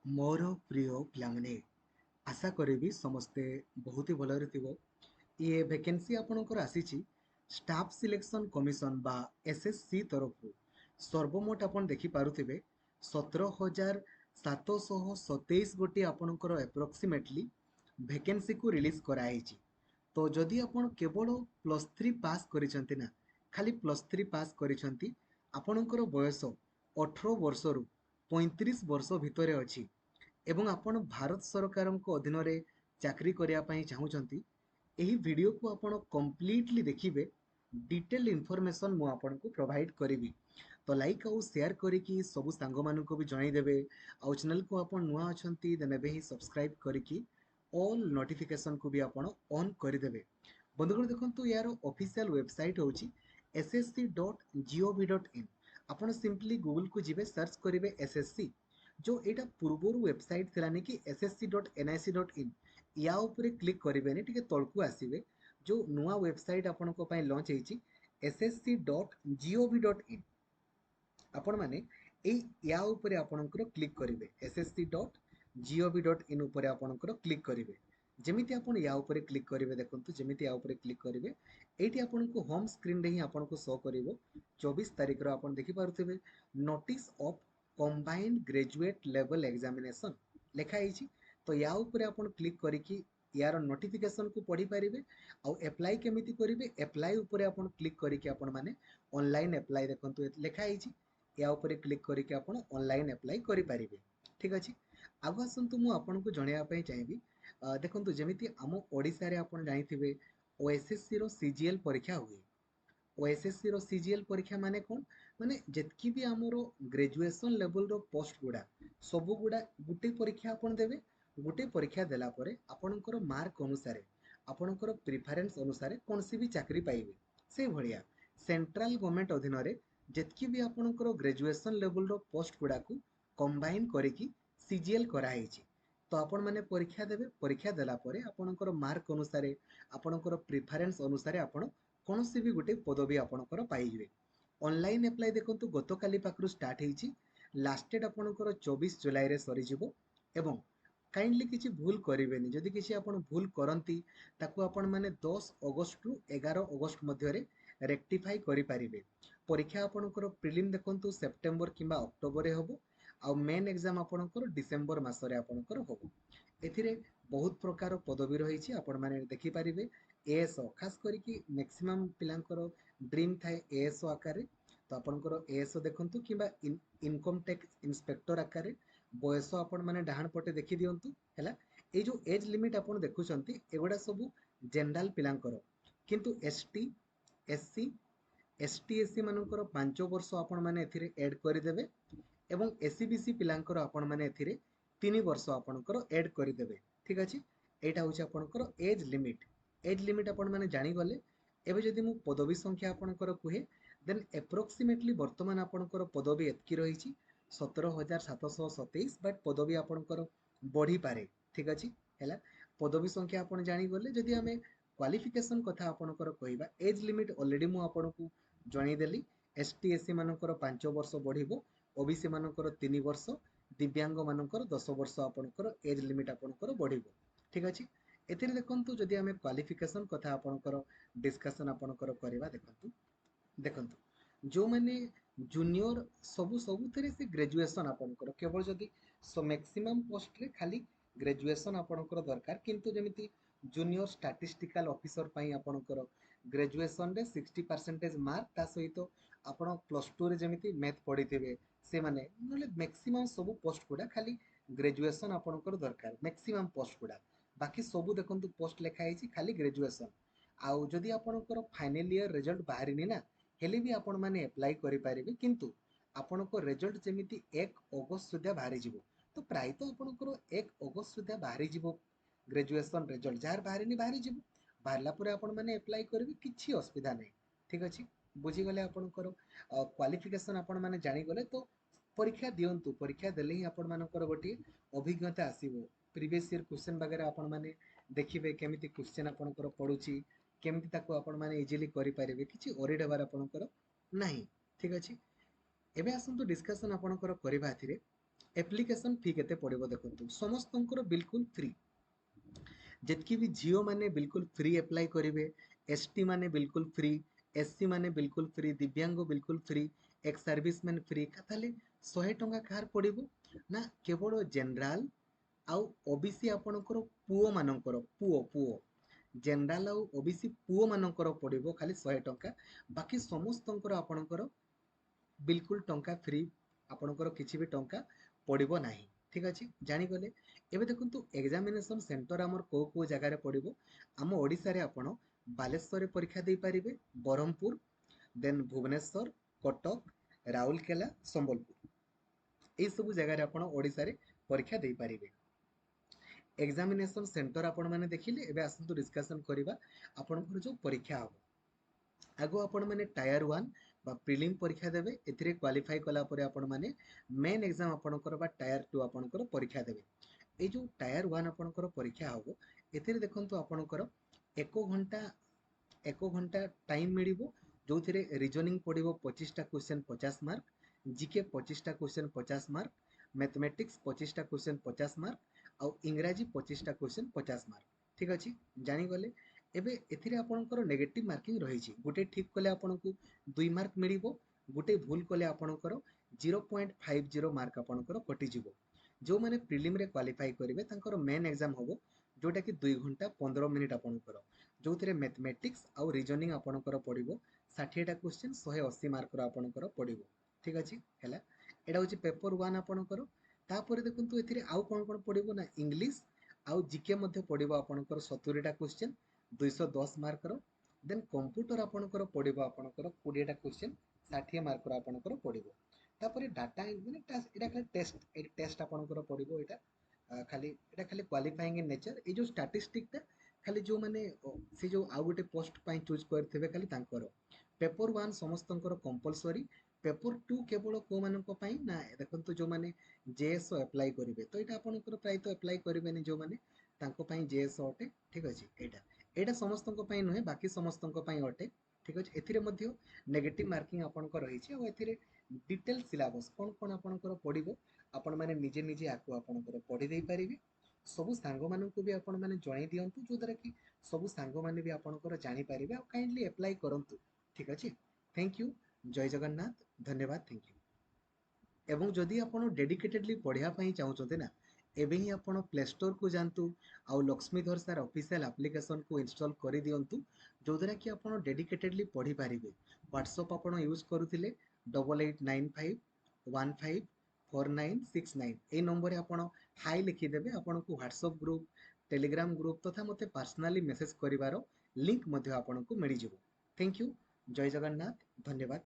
मोर प्रिय पिलामने आशा करी समस्ते बहुत ही भलरे थिबो। ये वैकेंसी आपणकर आसीची स्टाफ सिलेक्शन कमिशन बा एसएससी तरफ सर्वमोट आपन देखि पारुथिबे 17,727 गोटी आपणकर एप्रोक्सीमेटली वैकेंसी को रिलीज कराइछि। तो जदि आपण केवल +3 पास करिसंती ना खाली +3 पास करिसंती आपणकर बयस 18 वर्षरु 35 वर्ष भितरे अछि एवं आपण भारत सरकारक अधीन चाकरी करिया पई चाहुचंती एही वीडियो को आपण कंप्लीटली देखिबे। डिटेल इन्फॉर्मेशन मु आपनको प्रोवाइड करिवि। तो लाइक आउ शेयर करिकी सब सांग मानको भी जणाई देबे। आउ चैनल को आपण नुआ अछंती देन एबे ही सब्सक्राइब करिकी ऑल नोटिफिकेशन को भी आपण ऑन करदेवे। बंधुगण देखो यार ऑफिशियल वेबसाइट हूँ ssc.gov.in। आपण सिंपली गूगल को जीवे सर्च करेंगे एसएससी जो एटा पूर्वर वेबसाइट थिलानी कि ssc.nic.in या ऊपर क्लिक करेंगे टी तलकू आसवे जो नुआ वेबसाइट आपण लॉन्च होती ssc.gov.in आपण माने या ऊपर आपणकर क्लिक करेंगे ssc.gov.in ऊपर आपणकर क्लिक करेंगे। जमिति आपण या ऊपर क्लिक करेंगे देखंतु जमिति या ऊपर क्लिक करेंगे एठी आपनको होम स्क्रीन रे ही आपनको शो करिवो 24 तारिख रो आपण देखि पारुथिबे notice of combined graduate level examination लेखा हिची। तो या ऊपर आपण क्लिक करिकी यार नोटिफिकेशन को पढ़ी पारिबे। आउ एप्लाई केमिति करिवे एप्लाई ऊपर आपण क्लिक करिकी आपण माने ऑनलाइन एप्लाई देखंतु लेखा हिची या ऊपर क्लिक करके आपण ऑनलाइन अप्लाई करि पारिबे। ठीक अछि आगु आसंतु मु आपनको जणैया पई चाहिबी। देखंतु जेमिति आम ओडिसा रे आपण जानिथिबे ओएसएससी रो सीजीएल परीक्षा हुए। ओएसएससी रो सीजीएल परीक्षा माने कोन माने जेतकी भी हमरो ग्रेजुएशन लेवल रो पोस्ट गुडा सब गुडा गुटे परीक्षा आपण देबे। गुटे परीक्षा देला परे आपणकर मार्क अनुसार आपणकर प्रेफरेंस अनुसार कोनसी भी चाकरी पाइबे। से भलिया सेंट्रल गवर्नमेंट अधीन रे जेतकी भी आपणकर ग्रेजुएशन लेवल रो पोस्ट गुडा को कंबाइन करिकी सीजीएल कराइछि। तो आपण माने परीक्षा देबे परीक्षा देला परे आपणकर मार्क अनुसार आपणकर प्रेफरेंस अनुसार आपण कोनसी भी गुटे पदवी आपणकर पाइबे। ऑनलाइन अप्लाई देखंतु गतकाली पाखरु स्टार्ट हेछि लास्ट डेट आपणकर 24 जुलाई रे सरी जिवो। एवं काइंडली किसी भूल करेंगे जदि किसी आपण भूल करती ताकू आपण माने 10 अगस्त रु 11 अगस्त मध्य रेक्टिफाई करि पारिबे। परीक्षा आपणकर प्रिलिम देखंतु सेप्टेम्बर किंबा अक्टोबर रे होबो आ मेन एग्जाम आपणकर डिसेम्बर मासरे आपणकर होबो। एथिरे बहुत प्रकार पदवी रही आपण माने देखि पारिबे। एएसओ खास करिकी मैक्सिमम पिलांकर ड्रीम थाए एएसओ आकार। तो आपणकर एएसओ देखंतु किंबा इनकम टैक्स इंस्पेक्टर आकार बयस आपण माने डाहाण पटे देखि दियंतु हैला। ए जो एज लिमिट आपण देखुचंती एगुडा सब जनरल पिलांकर किंतु एसटी एससी एसटी एससी मानकर 5 वर्ष आपण माने एथिरे ऐड करदेवे एवं एससीबीसी पिलांकर आपण माने एथिरे 3 वर्ष आपणकर ऐड करदेवे। ठीक अछि एटा होछि आपणकर एज लिमिट। एज लिमिट आपण माने जानि गले। एबे जदि मु पदवी संख्या आपणकर कुहे देन एप्रोक्सीमेटली वर्तमान आपणकर पदवी एतकी रहिछि 17,727 बट पदवी आपणकर बढ़ी पारे। ठीक अछि हैला पदवी संख्या आपण जानि गले। जदि हमें क्वालिफिकेशन कथा आपणकर कहिबा एज लिमिट ऑलरेडी मु आपणकु जणै देली। एसटी एससी मानकर 5 वर्ष बढ़िबो ओबीसी मानकर 3 वर्ष दिव्यांग मानकर 10 वर्ष आपणकर एज लिमिट आपणकर बढ़िबो। ठीक अछि एथिरे देखंतु जदि हमें क्वालिफिकेशन कथा आपणकर डिस्कशन आपणकर करबा देखंतु देखंतु जो माने जूनियर सबु सबुथिरे से ग्रेजुएशन आपणकर केवल जदि मैक्सिमम पोस्ट रे खाली ग्रेजुएशन आपणकर दरकार किंतु जेमिति जूनियर स्टैटिस्टिकल ऑफिसर पई आपणकर ग्रेजुएशन रे 60% मार्क ता सहित आपण +2 रे जेमिति मैथ पढिथिबे से माने नले मैक्सिमम सब पोस्ट गुडा खाली ग्रेजुएशन आपणकर दरकार मैक्सिमम पोस्ट गुडा। बाकी सब देखंतु पोस्ट लेखा हिची खाली ग्रेजुएशन। आउ जदि आपणकर फाइनल ईयर रिजल्ट बाहरिनी ना हेले भी आपण माने अप्लाई करि पारिबे किंतु आपणको रिजल्ट जेमिति 1 अगस्त सुधा बाहरी जिवो। तो प्राय तो आपणकर 1 अगस्त सुधा बाहरी जिवो ग्रेजुएशन रिजल्ट जार बाहरिनी बाहरी जिवो। बाहरला परे आपण माने अप्लाई करिवे किछि असुविधा नै। ठीक अछि बुझी गले आपणकर क्वालिफिकेशन आपण माने जानि गले। तो परीक्षा दियंतु परीक्षा देले ही आपण मानकर गोटी अभिज्ञता आसीबो। प्रीवियस ईयर क्वेश्चन वगैरह आपण माने देखिबे केमिति क्वेश्चन आपणकर पडुची केमिति ताको आपण माने इजीली करि पारिबे किछि ओरिड हबार आपणकर नाही। ठीक अछि एबे आसंतु डिस्कशन आपणकर करबा थिरे एप्लिकेशन फी केते पड़िबो देखंतु समस्तंकर बिल्कुल फ्री जेतकी भी जियो माने बिल्कुल फ्री अप्लाई करेंगे एसटी माने बिल्कुल फ्री एससी माने बिल्कुल फ्री दिव्यांग बिल्कुल फ्री एक सर्विसमैन फ्री ताले 100 टंका कार पड़िबो ना केवल जनरल आउ ओबीसी आपणकर पुओ मानकर पुओ पुओ जनरल आउ ओबीसी पुओ मानकर पड़िबो खाली 100 टंका बाकी समस्तंकर आपणकर बिल्कुल टंका फ्री आपणकर किछि भी टंका पड़िबो नाही ठीक अछि जानि गले एबे देखंतु एग्जामिनेशन सेंटर हमर को जगह रे पड़िबो आम ओडिसा रे आपण बालेश्वर रे परीक्षा दे पारिबे बरहमपुर देन भुवनेश्वर कटक राउरकेला संबलपुर ए सब जगह रे आपण ओडिसा रे परीक्षा दे पारिबे एग्जामिनेशन सेंटर आपण माने देखिले एबे आसंतु डिस्कशन करिबा आपनकर जो परीक्षा हो आगो आपण माने टायर 1 बा प्रिलिम परीक्षा देबे एथिरे क्वालिफाई कला परे आपण माने मेन एग्जाम आपनकर बा टायर 2 आपनकर परीक्षा देबे ए जो टायर 1 आपनकर परीक्षा हो एथिरे देखंतु आपनकर 1 घंटा टाइम मिलिबो जोथिरे रीजनिंग पड़िबो 25 टा क्वेश्चन 50 मार्क जीके 25 टा क्वेश्चन 50 मार्क मैथमेटिक्स 25 टा क्वेश्चन 50 मार्क आउ इंग्रजी 25 टा क्वेश्चन 50 मार्क ठीक अछि जानि गले एबे एथिरे आपनकर नेगेटिव मार्किंग रहिछि गुटे ठीक कले आपनकु 2 मार्क मिलिबो गुटे भूल कले आपनकर 0.50 मार्क आपनकर कटि जिवो जो माने प्रिलिम रे क्वालिफाई करिवे तांकर मेन एग्जाम होबो जोटा कि 2 घंटा 15 मिनिट आपनकर जोथिरे मैथमेटिक्स आउ रीजनिंग आपनकर पड़िबो 60 टा क्वेश्चन 180 मार्क रो आपनकर पड़िबो ठीक अछि हैला एडा होछि पेपर 1 आपनकर तापर देखंतु एथिरे आउ कोन कोन पड़िबो ना इंग्लिश आउ जीके मध्ये पड़िबो आपनकर 70 टा क्वेश्चन 210 मार्क रो देन कंप्यूटर आपनकर पड़िबो आपनकर 20 टा क्वेश्चन 60 मार्क रो आपनकर पड़िबो तापर डाटा माने एटा खाली टेस्ट आपनकर पड़िबो एटा खाली एटा खाली क्वालिफाइंग इन नेचर ए जो स्टैटिस्टिक टा खाली जो माने से जो आउ गोटे पोस्ट पाई चूज करथिबे खाली तांकर पेपर 1 समस्तंकर कंपलसरी पेपर 2 केवल को मानक पाई ना देखंतु जो माने जेएसओ अप्लाई करिवे तो एटा आपनकर प्राय तो अप्लाई करिवेनी जो माने तांको पाई जेएसओ अटे ठीक अछि एटा एटा समस्तंको पाई नहे बाकी समस्तंको पाई अटे ठीक अछि एथिरे मध्ये नेगेटिव मार्किंग आपनकर रहिछि और एथिरे डिटेल सिलेबस कोन कोन आपनकर पडिबो आपण माने निजे निजे आकु आपनकर पढि देई परिबे सब सांग मानकु भी आपण माने जणाई दियंतु जो द्वारा कि सब सांग माने भी आपनकर जानि परिबे और काइंडली अप्लाई करंतु ठीक अछि थैंक यू जय जगन्नाथ धन्यवाद थैंक यू एवं जदि आपण डेडिकेटेडली पढ़िया पई चाहउछते ना एबे ही आपण प्ले स्टोर को जानतु आउ लक्ष्मीधर सर ऑफिशियल एप्लिकेशन को इंस्टॉल करि दियंतु जो द्वारा कि आपण डेडिकेटेडली पढ़ी पारिबे व्हाट्सएप आपण यूज करूथिले 8895154969 ए नंबर रे आपण हाई लिखि देबे आपण को व्हाट्सएप ग्रुप टेलीग्राम ग्रुप तथा मते पर्सनली मेसेज करिवारो लिंक मध्ये आपण को मिलि जिवो थैंक यू जय जगन्नाथ धन्यवाद।